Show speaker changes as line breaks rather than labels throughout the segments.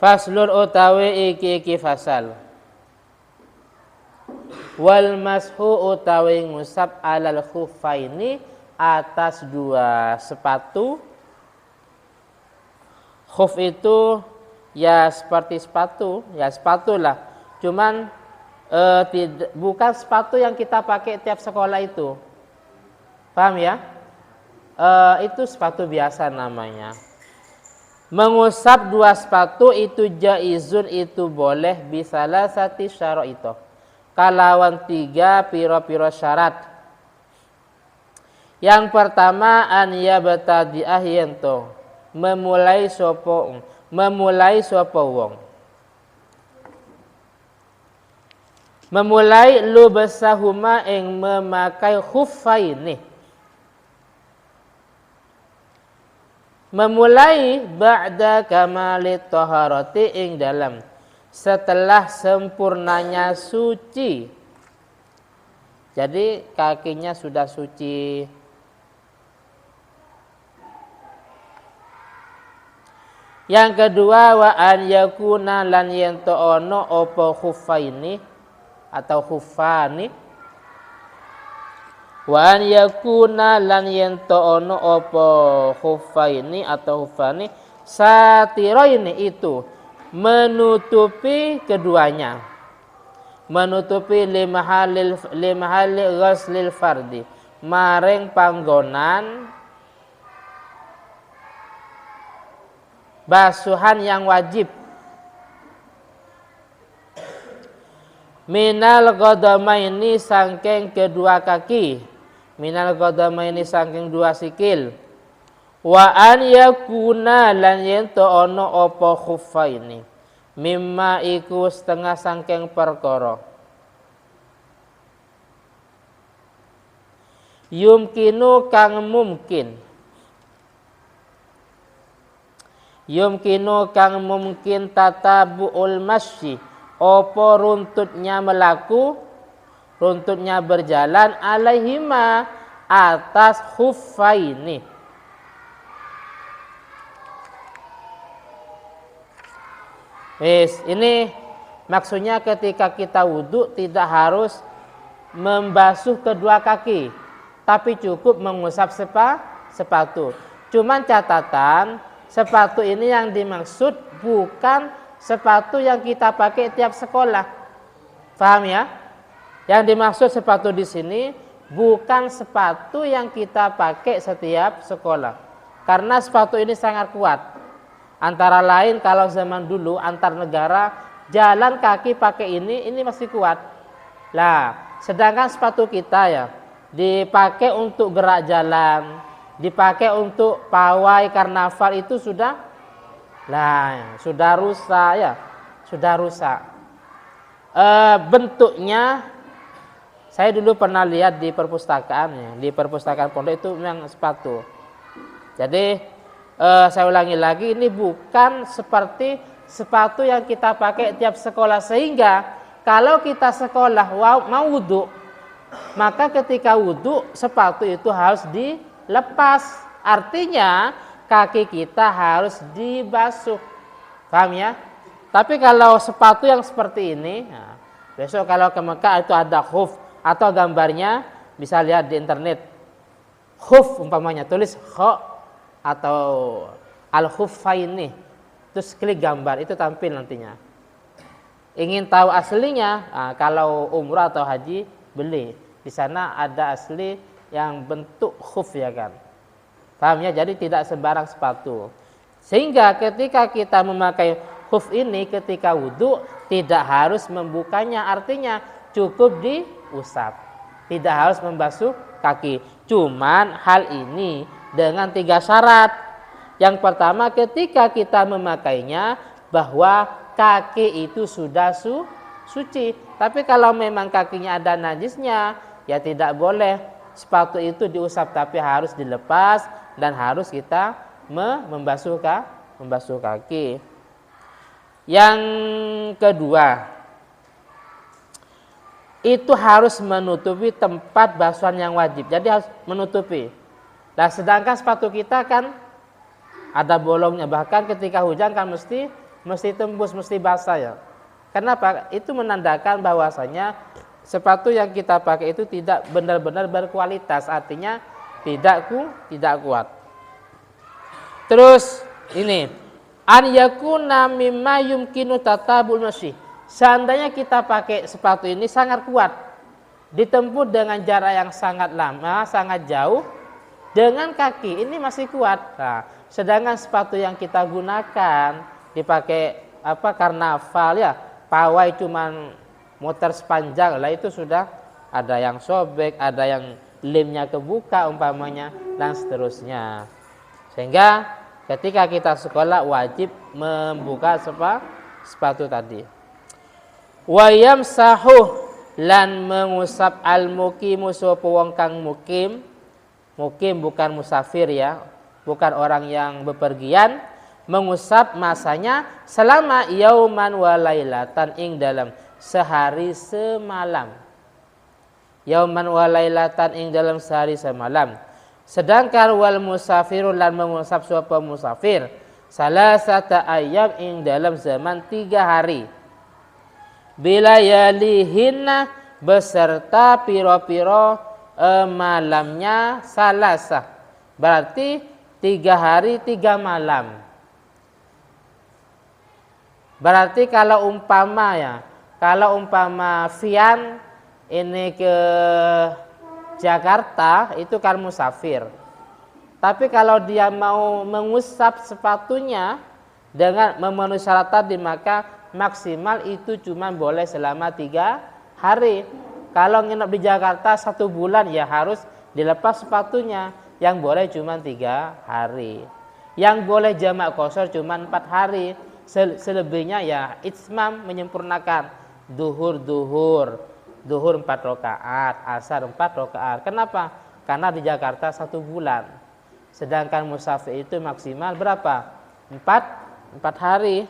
Faslun utawi iki fasal. Wal mashu utawi ngusap alal khuffaini atas dua sepatu. Khuf itu ya seperti sepatu, ya sepatulah. Cuman bukan sepatu yang kita pakai tiap sekolah itu. Paham ya? Itu sepatu biasa namanya. Mengusap dua sepatu itu jaizun, itu boleh bisalah sati syara'ito. Kalawan tiga piro-piro syarat. Yang pertama an yabtadi'ah yento memulai sapa wong. Memulai lubasahuma ing memakai khuffaini. Memulai ba'da kamalit taharati ing dalam setelah sempurnanya suci. Jadi kakinya sudah suci. Yang kedua wa an yakuna lan yento ono opo khuffaini atau khuffani. Wa an yakuna lan yento ono opo khuffaini atau khuffani satiraini, itu menutupi keduanya. Menutupi limahali ghaslil fardi, maring panggonan basuhan yang wajib. Minal qadamaini sangking kedua kaki. Minal qadamaini sangking dua sikil. Wa an yakuna lan yento ono opo khuffaini mimma iku setengah sangking perkara. Yumkinu kang mungkin. Yumkinu kang mungkin tatabu'ul masyi, opo runtutnya melaku, runtutnya berjalan alaihima atas khuffaini. Ini maksudnya ketika kita wudhu tidak harus membasuh kedua kaki, tapi cukup mengusap sepatu. Cuman catatan, sepatu ini yang dimaksud bukan sepatu yang kita pakai tiap sekolah. Paham ya? Yang dimaksud sepatu di sini bukan sepatu yang kita pakai setiap sekolah. Karena sepatu ini sangat kuat. Antara lain kalau zaman dulu antar negara jalan kaki pakai ini masih kuat. Lah, sedangkan sepatu kita ya dipakai untuk gerak jalan, dipakai untuk pawai karnaval itu sudah rusak ya, sudah rusak. Bentuknya saya dulu pernah lihat di perpustakaan ya, di perpustakaan pondok itu memang sepatu. Jadi saya ulangi lagi, ini bukan seperti sepatu yang kita pakai tiap sekolah, sehingga kalau kita sekolah mau wudhu, maka ketika wudhu sepatu itu harus dilepas. Artinya kaki kita harus dibasuh. Paham ya? Tapi kalau sepatu yang seperti ini, nah, besok kalau ke Mekah itu ada khuf atau gambarnya bisa lihat di internet. Khuf umpamanya tulis kho atau al-khuffaini, terus klik gambar itu tampil nantinya. Ingin tahu aslinya, nah, kalau umrah atau haji beli, di sana ada asli yang bentuk khuf ya kan. Paham ya? Jadi tidak sembarang sepatu. Sehingga ketika kita memakai khuf ini ketika wudhu tidak harus membukanya, artinya cukup diusap, tidak harus membasuh kaki. Cuman hal ini dengan 3 syarat. Yang pertama, ketika kita memakainya bahwa kaki itu sudah suci. Tapi kalau memang kakinya ada najisnya, ya tidak boleh sepatu itu diusap, tapi harus dilepas dan harus kita membasuh kaki. Yang kedua, itu harus menutupi tempat basuhan yang wajib. Jadi harus menutupi. Nah, sedangkan sepatu kita kan ada bolongnya, bahkan ketika hujan kan mesti mesti tembus, mesti basah ya. Kenapa? Itu menandakan bahwasanya sepatu yang kita pakai itu tidak benar-benar berkualitas, artinya tidak kuat. Terus ini an yakuna mimma yumkinu tatabul masih. Seandainya kita pakai sepatu ini sangat kuat, ditempuh dengan jarak yang sangat lama, sangat jauh dengan kaki, ini masih kuat. Nah, sedangkan sepatu yang kita gunakan dipakai karnaval ya, pawai cuman muter sepanjang lah, itu sudah ada yang sobek, ada yang lemnya kebuka umpamanya dan seterusnya. Sehingga ketika kita sekolah wajib membuka sepatu tadi. Wa yamsahu lan mengusap al-muqimu sapa wong kang mukim. Mukim bukan musafir ya, bukan orang yang bepergian, mengusap masanya selama yauman wa lailatan ing dalam sehari semalam. Yauman wa lailatan ing dalam sehari semalam. Sedangkan wal musafirun lan mengusap sapa musafir salasata ayyam ing dalam zaman 3 hari. Bila yalihinna beserta piro-piro malamnya salasa, berarti 3 hari 3 malam. Berarti kalau umpama Fian ini ke Jakarta itu kan musafir. Tapi kalau dia mau mengusap sepatunya dengan memenuhi syarat tadi, maka maksimal itu cuma boleh selama 3 hari. Kalau nginep di Jakarta 1 bulan ya harus dilepas sepatunya. Yang boleh cuma 3 hari. Yang boleh jamak qashar cuma 4 hari. Selebihnya ya itmam, menyempurnakan. Duhur 4 rakaat, asar 4 rakaat. Kenapa? Karena di Jakarta 1 bulan. Sedangkan musafir itu maksimal berapa? 4 hari.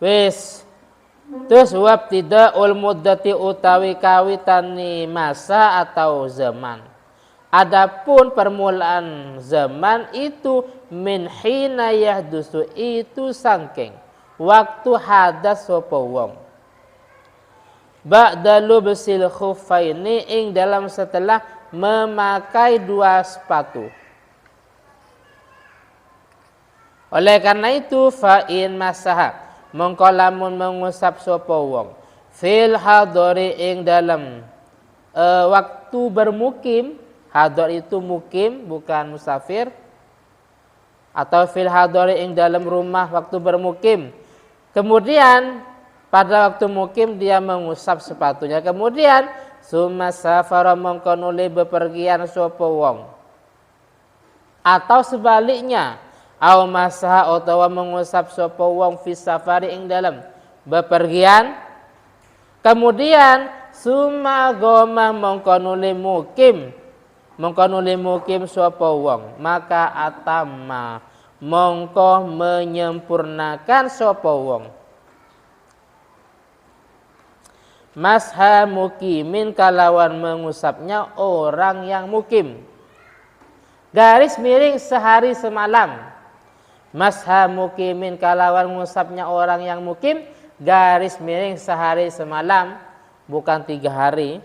Wis. Terus wabtidaul muddati utawi kawitani masa atau zaman. Adapun permulaan zaman itu min hina yahdusu, itu sangking waktu hadas sapa wong. Ba'da lubsil khuffaini ing dalam setelah memakai 2 sepatu. Oleh karena itu fa'in masaha mongko lamun mengusap sapa wong fil hadori ing dalam waktu bermukim. Hador itu mukim bukan musafir. Atau fil hadori ing dalam rumah waktu bermukim. Kemudian pada waktu mukim dia mengusap sepatunya. Kemudian summa safara mongko nuli bepergian sapa wong. Atau sebaliknya au masaha utawa mengusap sapa wong fi safari ing dalam bepergian. Kemudian summa goma mongko nuli mukim sapa wong, maka atamma mongko menyempurnakan sapa wong masha mukimin kalawan mengusapnya orang yang mukim. Garis miring sehari semalam. Masha mukimin kalawan mengusapnya orang yang mukim, garis miring sehari semalam, bukan 3 hari.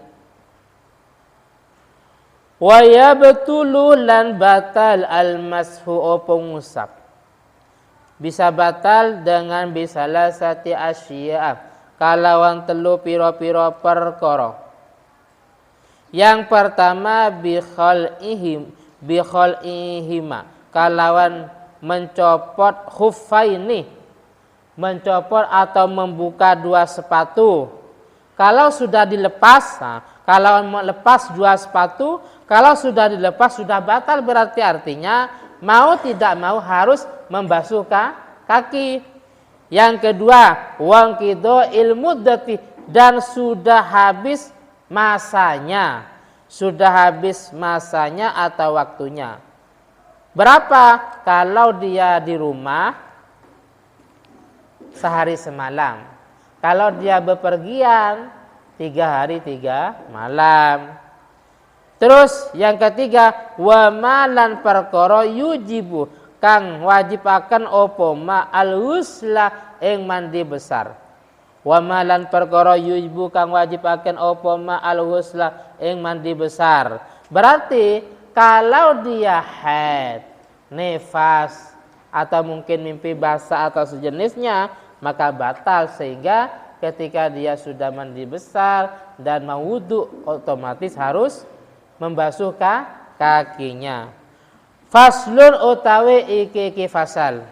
Wa yabtulu lan batal al-mashu pengusap. Bisa batal dengan bisalah sati asya, kalawan 3 piro-piro perkara. Yang pertama bi khal'ihima, kalawan mencopot khuffaini, mencopot atau membuka 2 sepatu. Kalau sudah dilepas, kalau melepas 2 sepatu, kalau sudah dilepas sudah batal, berarti artinya mau tidak mau harus membasuh kaki. Yang kedua, wangkido ilmuddati, dan sudah habis masanya, atau waktunya. Berapa? Kalau dia di rumah sehari semalam. Kalau dia bepergian 3 hari 3 malam. Terus yang ketiga, wa malan perkara yujibu, kang wajibaken apa ma al-husla ing mandi besar. Wa malan perkara yujibu kang wajibaken apa ma al-husla ing mandi besar. Berarti kalau dia haid, nifas atau mungkin mimpi basah atau sejenisnya, maka batal, sehingga ketika dia sudah mandi besar dan mau wudu otomatis harus membasuh kakinya. Faslun utawi iki fasal.